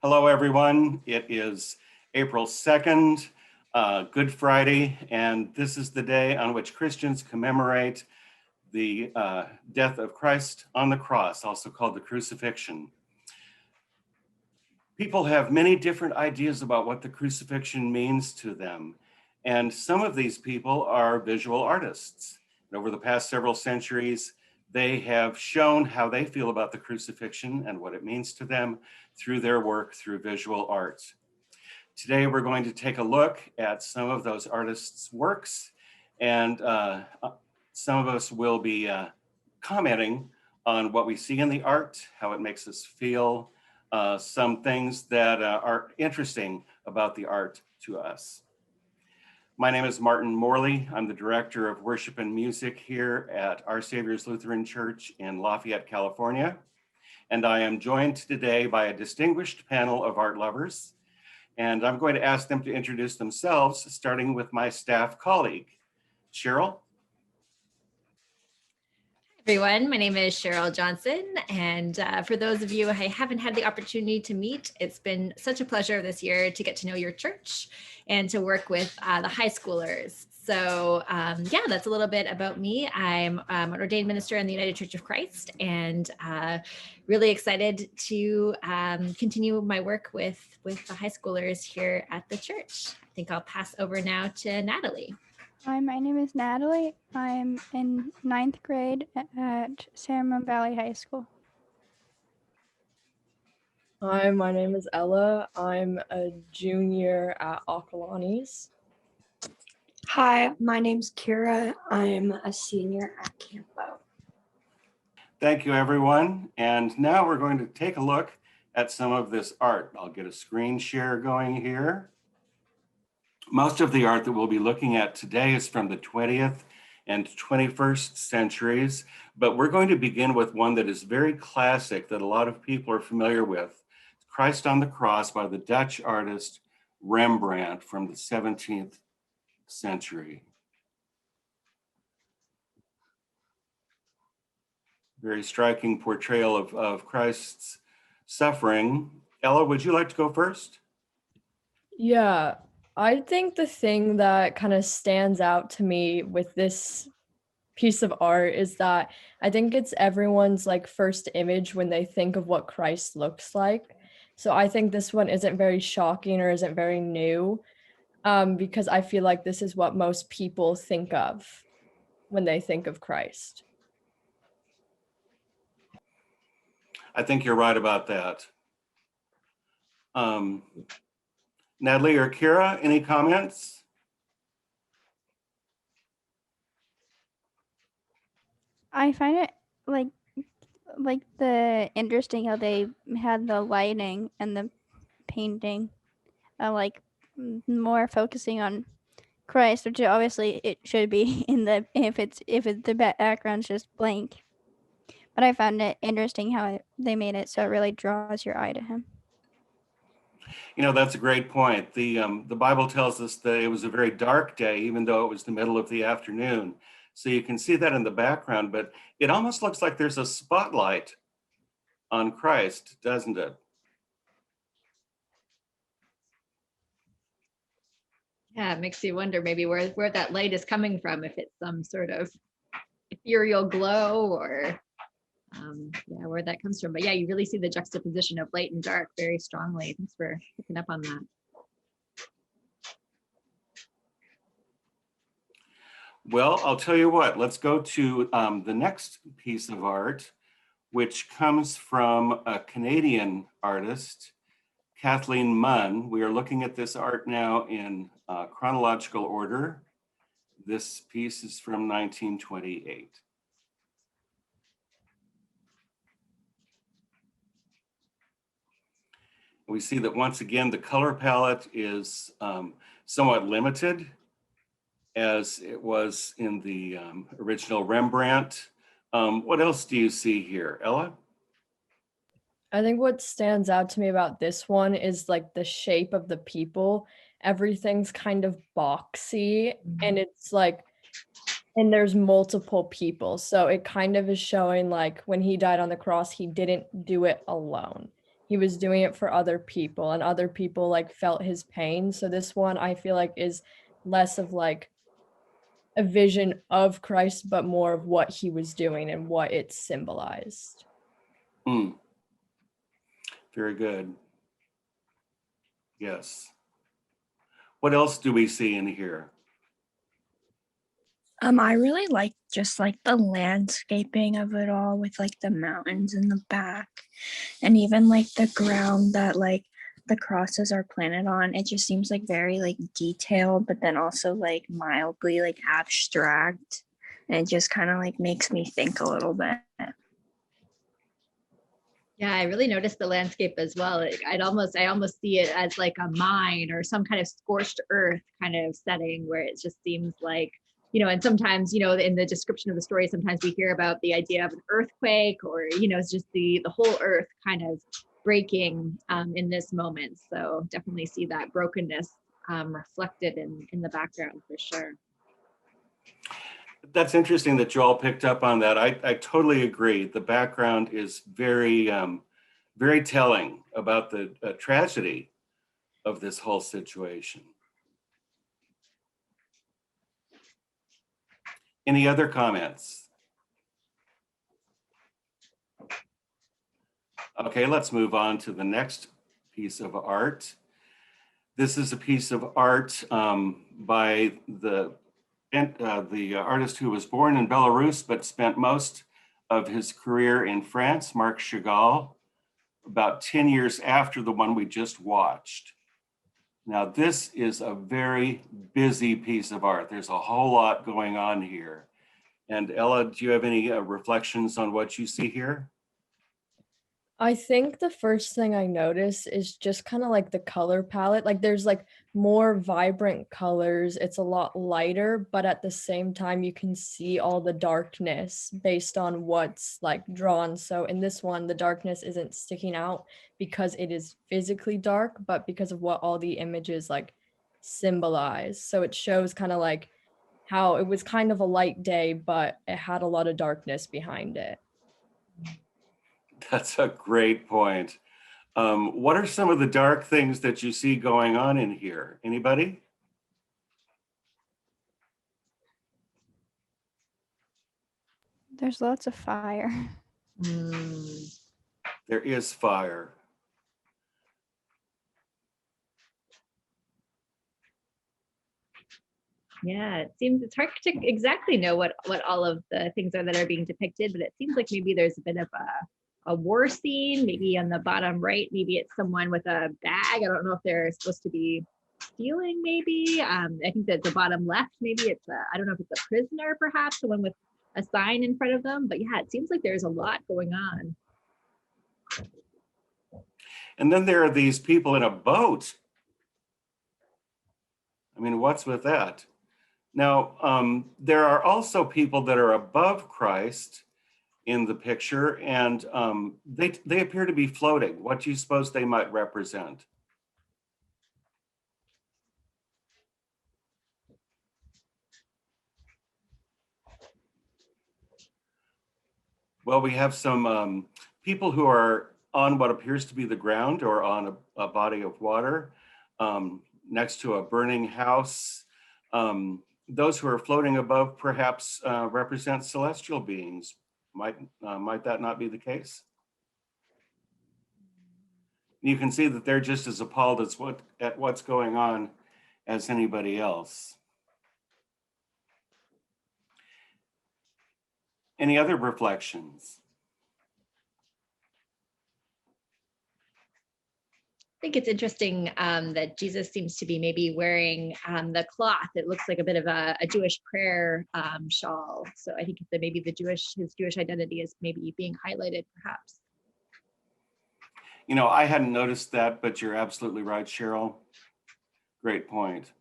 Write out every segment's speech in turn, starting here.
Hello, everyone. It is April 2nd, Good Friday, and this is the day on which Christians commemorate the death of Christ on the cross, also called the crucifixion. People have many different ideas about what the crucifixion means to them, and some of these people are visual artists. And over the past several centuries, they have shown how they feel about the crucifixion and what it means to them through their work through visual arts. Today, we're going to take a look at some of those artists' works, and some of us will be commenting on what we see in the art, how it makes us feel, some things that are interesting about the art to us. My name is Martin Morley. I'm the Director of Worship and Music here at Our Savior's Lutheran Church in Lafayette, California. And I am joined today by a distinguished panel of art lovers. And I'm going to ask them to introduce themselves, starting with my staff colleague. Cheryl? Everyone, my name is Cheryl Johnson, and for those of you I haven't had the opportunity to meet, it's been such a pleasure this year to get to know your church and to work with the high schoolers. So yeah, that's a little bit about me. I'm an ordained minister in the United Church of Christ, and really excited to continue my work with the high schoolers here at the church. I think I'll pass over now to Natalie. Hi, my name is Natalie. I'm in 9th grade at San Valley High School. Hi, my name is Ella. I'm a junior at Oslc. Hi, my name's Kira. I'm a senior at Campo. Thank you, everyone. And now we're going to take a look at some of this art. I'll get a screen share going here. Most of the art that we'll be looking at today is from the 20th and 21st centuries, but we're going to begin with one that is very classic that a lot of people are familiar with, Christ on the Cross by the Dutch artist Rembrandt from the 17th century. Very striking portrayal of Christ's suffering. Ella, would you like to go first? Yeah, I think the thing that kind of stands out to me with this piece of art is that I think it's everyone's like first image when they think of what Christ looks like. So I think this one isn't very shocking or isn't very new, because I feel like this is what most people think of when they think of Christ. I think you're right about that. Natalie or Kira, any comments? I find it like the interesting how they had the lighting and the painting, like more focusing on Christ, which obviously it should be in the if the background's just blank. But I found it interesting how they made it so it really draws your eye to him. You know, that's a great point. The Bible tells us that it was a very dark day, even though it was the middle of the afternoon. So you can see that in the background, but it almost looks like there's a spotlight on Christ, doesn't it? Yeah, it makes you wonder maybe where that light is coming from, if it's some sort of ethereal glow or yeah, where that comes from. But yeah, you really see the juxtaposition of light and dark very strongly. Thanks for picking up on that. Well, I'll tell you what, let's go to the next piece of art, which comes from a Canadian artist, Kathleen Munn. We are looking at this art now in chronological order. This piece is from 1928. We see that once again, the color palette is somewhat limited as it was in the original Rembrandt. What else do you see here, Ella? I think what stands out to me about this one is like the shape of the people. Everything's kind of boxy, and it's like, and there's multiple people. So it kind of is showing like when he died on the cross, he didn't do it alone. he was doing it for other people, and other people like felt his pain. So this one I feel like is less of like a vision of Christ, but more of what he was doing and what it symbolized. Very good. Yes. What else do we see in here? I really like just like the landscaping of it all with like the mountains in the back and even like the ground that like the crosses are planted on. It just seems like very like detailed, but then also like mildly like abstract. And it just kind of like makes me think a little bit. Yeah, I really noticed the landscape as well. I almost see it as like a mine or some kind of scorched earth kind of setting where it just seems like, and sometimes, in the description of the story, sometimes we hear about the idea of an earthquake or, it's just the whole earth kind of breaking in this moment. So definitely see that brokenness reflected in the background for sure. That's interesting that you all picked up on that. I totally agree. The background is very, very telling about the tragedy of this whole situation. Any other comments? Okay, let's move on to the next piece of art. This is a piece of art by the artist who was born in Belarus but spent most of his career in France, Marc Chagall, about 10 years after the one we just watched. Now, this is a very busy piece of art. There's a whole lot going on here. And Ella, do you have any reflections on what you see here? I think the first thing I notice is just kind of like the color palette. Like there's like more vibrant colors. It's a lot lighter, but at the same time, you can see all the darkness based on what's like drawn. So in this one, the darkness isn't sticking out because it is physically dark, but because of what all the images like symbolize. So it shows kind of like how it was kind of a light day, but it had a lot of darkness behind it. That's a great point. What are some of the dark things that you see going on in here? Anybody? There's lots of fire. There is fire. Yeah, it seems it's hard to exactly know what all of the things are that are being depicted, but it seems like maybe there's a bit of a war scene, maybe on the bottom right, maybe it's someone with a bag. I don't know if they're supposed to be stealing, maybe. I think that the bottom left, maybe it's I don't know if it's a prisoner, perhaps, someone with a sign in front of them. But yeah, it seems like there's a lot going on. And then there are these people in a boat. I mean, what's with that? Now, there are also people that are above Christ in the picture, and they appear to be floating. What do you suppose they might represent? Well, we have some people who are on what appears to be the ground or on a body of water next to a burning house. Those who are floating above perhaps represent celestial beings. Might that not be the case? You can see that they're just as appalled at what's going on as anybody else. Any other reflections? I think it's interesting that Jesus seems to be maybe wearing the cloth. It looks like a bit of a Jewish prayer shawl. So I think that maybe his Jewish identity is maybe being highlighted, perhaps. I hadn't noticed that, but you're absolutely right, Cheryl. Great point.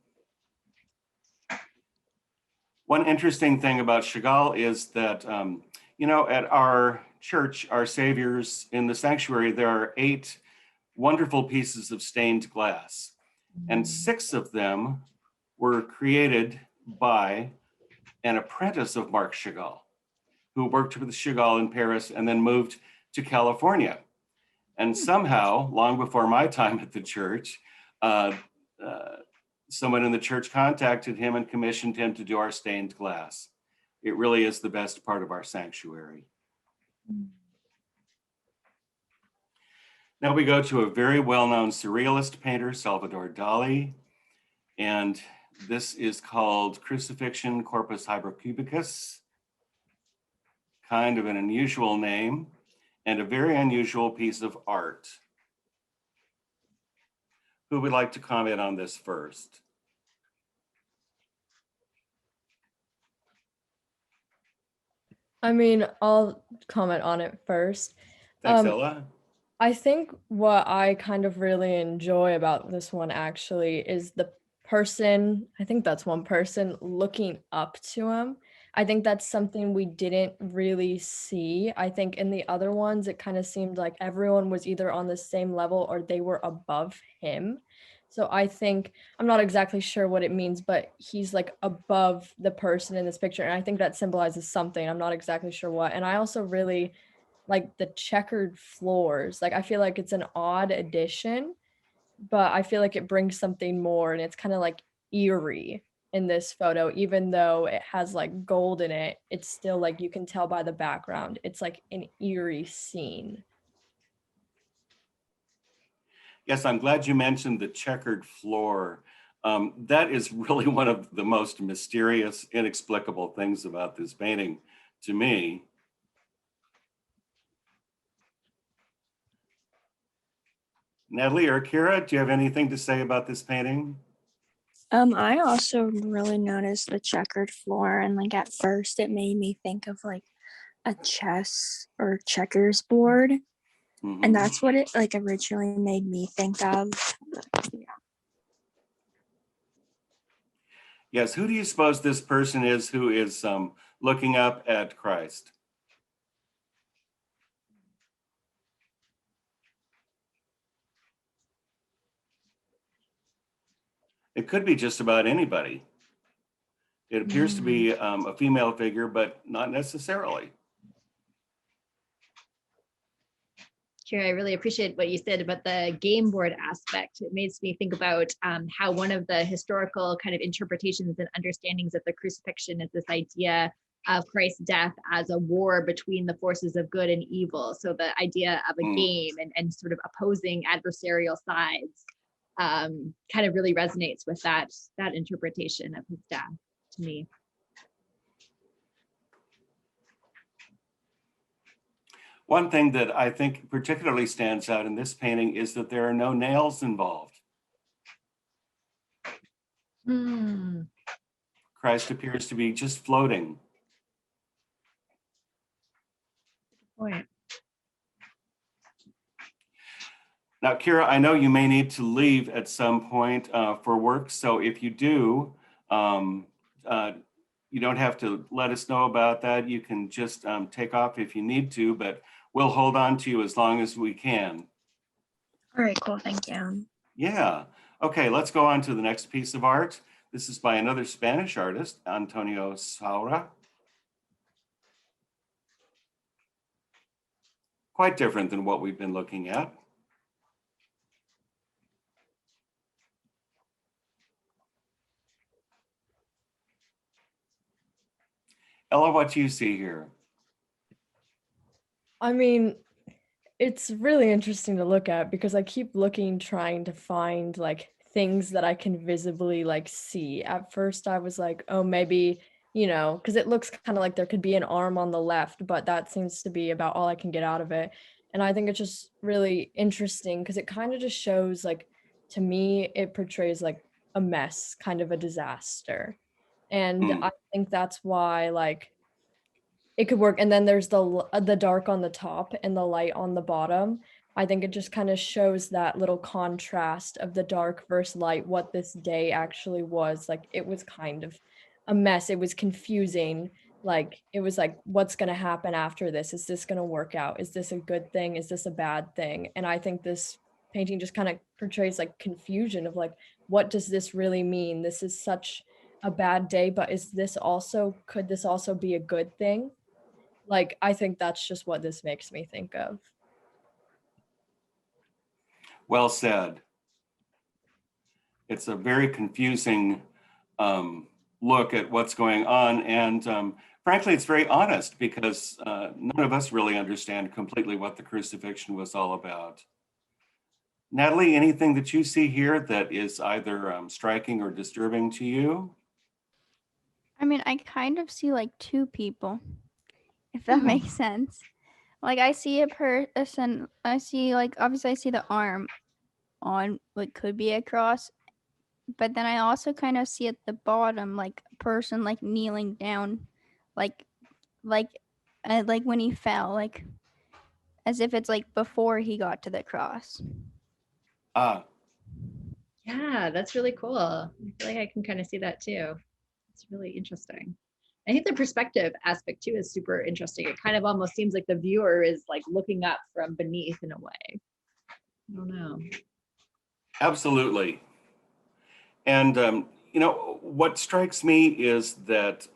One interesting thing about Chagall is that, at our church, our Saviors in the sanctuary, there are 8 wonderful pieces of stained glass, and 6 of them were created by an apprentice of Marc Chagall, who worked with Chagall in Paris and then moved to California. And somehow, long before my time at the church, someone in the church contacted him and commissioned him to do our stained glass. It really is the best part of our sanctuary. Now we go to a very well-known surrealist painter, Salvador Dali, and this is called Crucifixion Corpus Hypercubicus. Kind of an unusual name and a very unusual piece of art. Who would like to comment on this first? I mean, I'll comment on it first. Thanks, Ella. I think what I kind of really enjoy about this one actually is the person, I think that's one person looking up to him. I think that's something we didn't really see. I think in the other ones, it kind of seemed like everyone was either on the same level or they were above him. So I think, I'm not exactly sure what it means, but he's like above the person in this picture. And I think that symbolizes something. I'm not exactly sure what. And I also really like the checkered floors. Like I feel like it's an odd addition, but I feel like it brings something more, and it's kind of like eerie in this photo. Even though it has like gold in it, it's still like you can tell by the background it's like an eerie scene. Yes, I'm glad you mentioned the checkered floor. That is really one of the most mysterious, inexplicable things about this painting to me. Natalie or Kira, do you have anything to say about this painting? I also really noticed the checkered floor, and like at first it made me think of like a chess or checkers board, and that's what it like originally made me think of. Yeah. Yes, who do you suppose this person is who is looking up at Christ? It could be just about anybody. It appears to be a female figure, but not necessarily. Kira, I really appreciate what you said about the game board aspect. It makes me think about how one of the historical kind of interpretations and understandings of the crucifixion is this idea of Christ's death as a war between the forces of good and evil. So the idea of a game and sort of opposing adversarial sides kind of really resonates with that interpretation of his death to me. One thing that I think particularly stands out in this painting is that there are no nails involved. Christ appears to be just floating. Point. Now, Kira, I know you may need to leave at some point for work. So if you do, you don't have to let us know about that. You can just take off if you need to, but we'll hold on to you as long as we can. All right, cool, thank you. Yeah. Okay, let's go on to the next piece of art. This is by another Spanish artist, Antonio Saura. Quite different than what we've been looking at. Ella, what do you see here? I mean, it's really interesting to look at because I keep looking, trying to find like things that I can visibly like see. At first I was like, oh, maybe, you know, because it looks kind of like there could be an arm on the left, but that seems to be about all I can get out of it. And I think it's just really interesting because it kind of just shows like, to me, it portrays like a mess, kind of a disaster. And I think that's why like it could work. And then there's the dark on the top and the light on the bottom. I think it just kind of shows that little contrast of the dark versus light, what this day actually was. Like it was kind of a mess. It was confusing. Like it was like, what's going to happen after this? Is this going to work out? Is this a good thing? Is this a bad thing? And I think this painting just kind of portrays like confusion of like, what does this really mean? This is such a bad day, but could this also be a good thing? Like, I think that's just what this makes me think of. Well said. It's a very confusing look at what's going on. And frankly, it's very honest because none of us really understand completely what the crucifixion was all about. Natalie, anything that you see here that is either striking or disturbing to you? I mean, I kind of see like two people, if that makes sense. Like I see a person, I see like obviously I see the arm on what could be a cross, but then I also kind of see at the bottom like a person like kneeling down, like like like when he fell, like as if it's like before he got to the cross. Ah, Yeah, that's really cool. I feel like I can kind of see that too. It's really interesting. I think the perspective aspect too is super interesting. It kind of almost seems like the viewer is like looking up from beneath in a way. I don't know. absolutely. And, what strikes me is that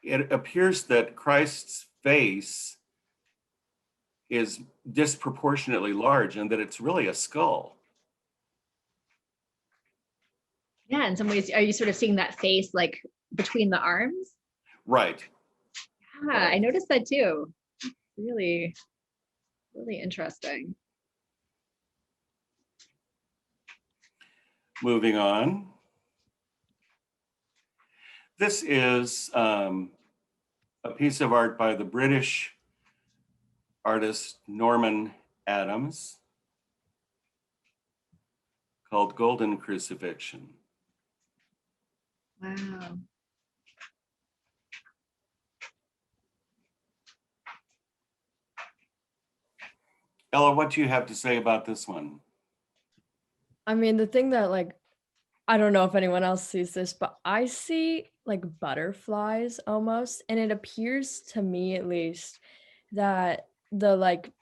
it appears that Christ's face is disproportionately large and that it's really a skull. Yeah, in some ways, are you sort of seeing that face like between the arms? Right. Yeah, I noticed that too. Really, really interesting. Moving on. This is a piece of art by the British artist Norman Adams called Golden Crucifixion. Wow. Ella, what do you have to say about this one? I mean, the thing that like, I don't know if anyone else sees this, but I see like butterflies almost, and it appears to me at least that the like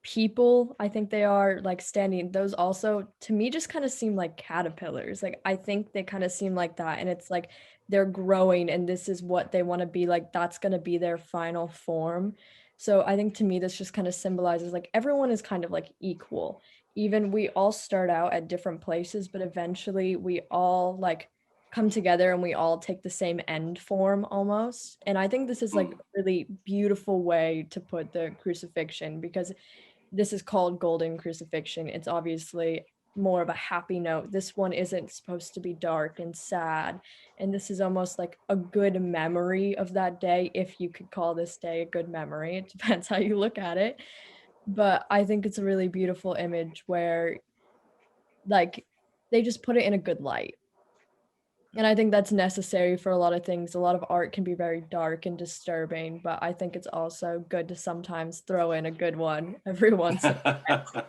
people, I think they are like standing, those also to me just kind of seem like caterpillars. Like I think they kind of seem like that, and it's like they're growing and this is what they want to be, like that's going to be their final form. So I think to me this just kind of symbolizes like everyone is kind of like equal. Even we all start out at different places, but eventually we all like come together and we all take the same end form almost. And I think this is like a really beautiful way to put the crucifixion, because this is called Golden Crucifixion. It's obviously more of a happy note. This one isn't supposed to be dark and sad. And this is almost like a good memory of that day, if you could call this day a good memory. It depends how you look at it. But I think it's a really beautiful image where like they just put it in a good light. And I think that's necessary for a lot of things. A lot of art can be very dark and disturbing, but I think it's also good to sometimes throw in a good one every once in a while.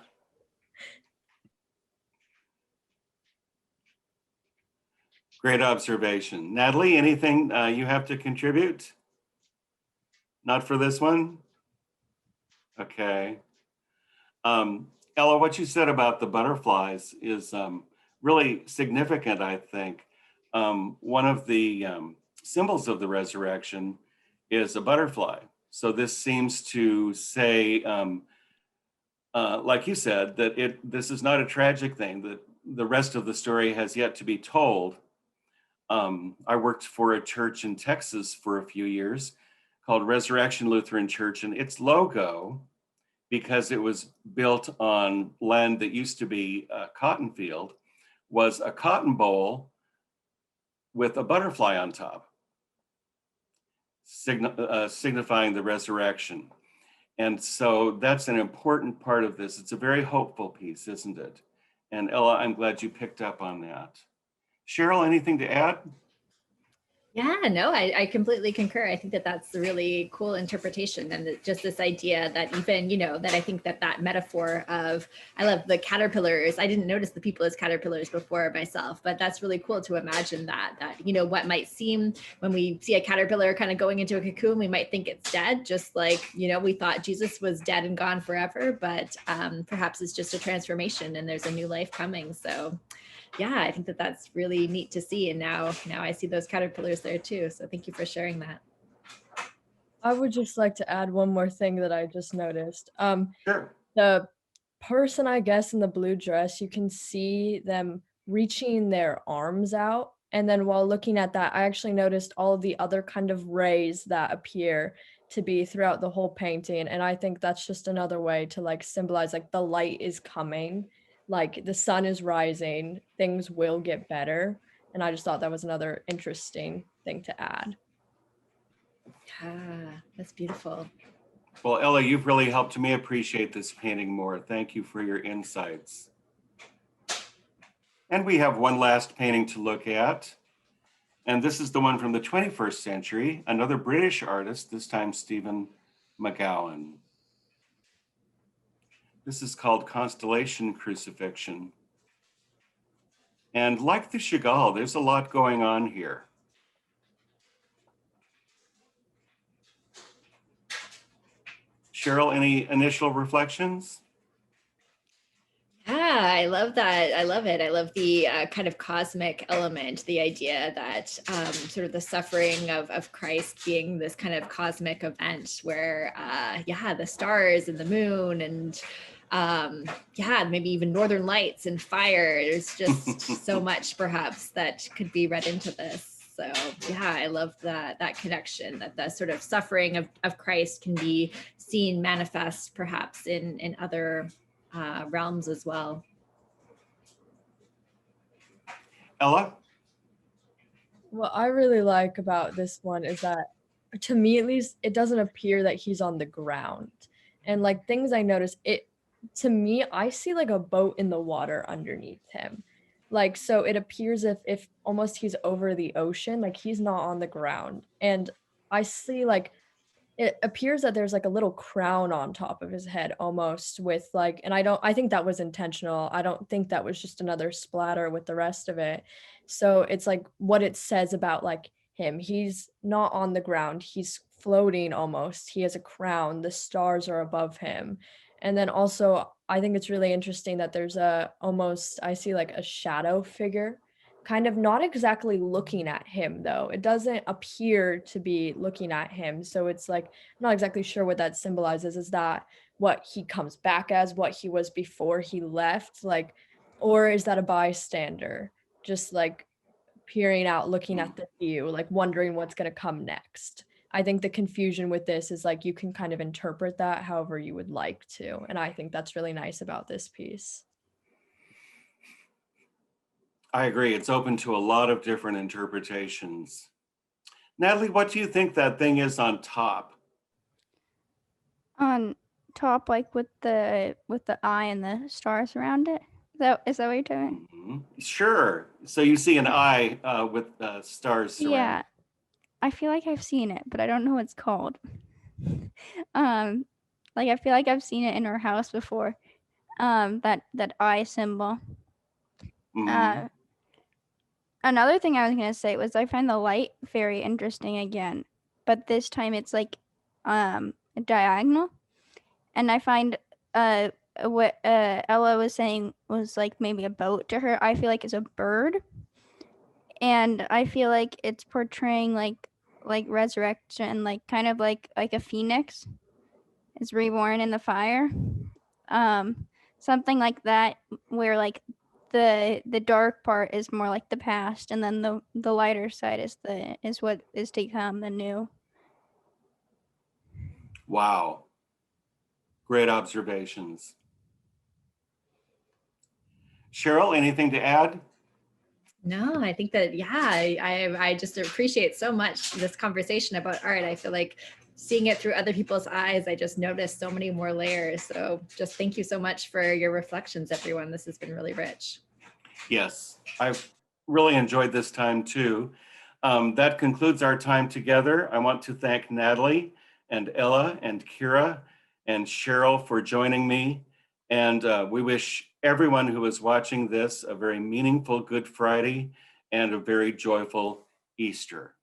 Great observation. Natalie, anything you have to contribute? Not for this one? Okay. Ella, what you said about the butterflies is really significant, I think. One of the symbols of the resurrection is a butterfly. So this seems to say, like you said, that this is not a tragic thing, that the rest of the story has yet to be told. I worked for a church in Texas for a few years called Resurrection Lutheran Church, and its logo, because it was built on land that used to be a cotton field, was a cotton bowl with a butterfly on top, signifying the resurrection. And so that's an important part of this. It's a very hopeful piece, isn't it? And Ella, I'm glad you picked up on that. Cheryl, anything to add? Yeah, no, I completely concur. I think that that's a really cool interpretation, and just this idea that even, that I think that metaphor of, I love the caterpillars. I didn't notice the people as caterpillars before myself, but that's really cool to imagine that what might seem when we see a caterpillar kind of going into a cocoon, we might think it's dead, just like, we thought Jesus was dead and gone forever, but perhaps it's just a transformation and there's a new life coming. So yeah, I think that that's really neat to see. And now I see those caterpillars there too. So thank you for sharing that. I would just like to add one more thing that I just noticed. Sure. The person, I guess, in the blue dress, you can see them reaching their arms out. And then while looking at that, I actually noticed all of the other kind of rays that appear to be throughout the whole painting. And I think that's just another way to like symbolize like the light is coming, like the sun is rising, things will get better. And I just thought that was another interesting thing to add. Yeah, that's beautiful. Well, Ella, you've really helped me appreciate this painting more. Thank you for your insights. And we have one last painting to look at. And this is the one from the 21st century, another British artist, this time Stephen McGowan. This is called Constellation Crucifixion. And like the Chagall, there's a lot going on here. Cheryl, any initial reflections? Yeah, I love that. I love it. I love the kind of cosmic element, the idea that sort of the suffering of Christ being this kind of cosmic event where, yeah, the stars and the moon and yeah, maybe even northern lights and fire. There's just so much perhaps that could be read into this. So yeah, I love that connection, that the sort of suffering of Christ can be seen manifest perhaps in other realms as well. Ella? What I really like about this one is that, to me at least, it doesn't appear that he's on the ground. And like things I noticed, to me, I see like a boat in the water underneath him. Like, so it appears if almost he's over the ocean, like he's not on the ground. And I see like, it appears that there's like a little crown on top of his head almost with like, and I think that was intentional. I don't think that was just another splatter with the rest of it. So it's like what it says about like him. He's not on the ground. He's floating almost. He has a crown. The stars are above him. And then also I think it's really interesting that there's I see like a shadow figure kind of not exactly looking at him though. It doesn't appear to be looking at him. So it's like, I'm not exactly sure what that symbolizes. Is that what he comes back as, what he was before he left? Like, or is that a bystander? Just like peering out, looking at the view, like wondering what's going to come next. I think the confusion with this is like, you can kind of interpret that however you would like to. And I think that's really nice about this piece. I agree. It's open to a lot of different interpretations. Natalie, what do you think that thing is on top? On top, like with the eye and the stars around it. Is that what you're doing? Mhm. Sure. So you see an eye with stars surrounding. Yeah, I feel like I've seen it, but I don't know what it's called. Like I feel like I've seen it in our house before. That eye symbol. Mhm. Another thing I was gonna say was I find the light very interesting again, but this time it's like diagonal, and I find what Ella was saying was like maybe a boat to her. I feel like it's a bird, and I feel like it's portraying like resurrection, like kind of like a phoenix is reborn in the fire, something like that, where like the dark part is more like the past, and then the lighter side is what is to come, the new. Wow. Great observations. Cheryl, anything to add? No, I think that, yeah, I just appreciate so much this conversation about art. I feel like seeing it through other people's eyes, I just noticed so many more layers. So just thank you so much for your reflections, everyone. This has been really rich. Yes, I've really enjoyed this time too. That concludes our time together. I want to thank Natalie and Ella and Kira and Cheryl for joining me. And we wish everyone who is watching this a very meaningful Good Friday and a very joyful Easter.